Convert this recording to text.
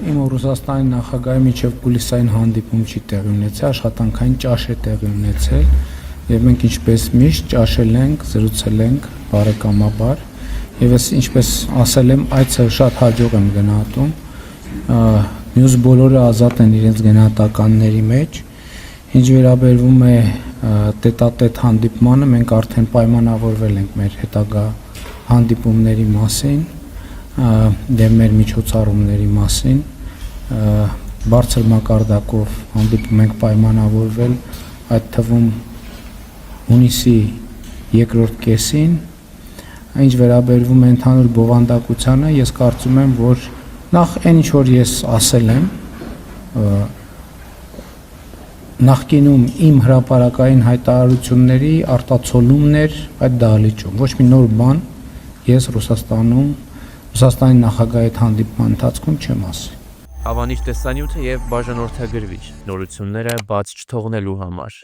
իմ ու Ռուսաստանի նախագահի միջև կուլիսային հանդիպում չի տեղի ունեցել, աշխատանքային ճաշ է տեղի ունեցել եւ մենք ինչպես միշտ ճաշել ենք, զրուցել ենք բարեկամաբար եւ ես ինչպես ասել եմ, այցը շատ հաջող եմ գնահատում, մյուս բոլորը ազատ են իրենց գնահատականների մեջ, ինչ վերաբերվում է տետատետ հանդիպմանը, մենք արդեն պայմանավորվել ենք մեր հետագա հանդիպումների մասին եւ մեր միջոցառումների մասին, բարձր մակարդակով հանդիպում ենք պայմանավորվել, այդ թվում հունիսի երկրորդ կեսին, ինչ վերաբերվում է ընդհանուր բովանդակությանը, ես կարծում եմ, որ նախ այն ինչ որ ես ասել եմ, նախկինում իմ հրապարակային հայտարարությունների արտացոլումն էր այդ դահլիճում, ոչ մի նոր բան ես Ռուսաստանի նախագահի հետ հանդիպման ընթացքում չեմ ասի։ Ավանիշ տեսանյութը եւ բաժանորդագրվիչ նորությունները բաց չթողնելու համար։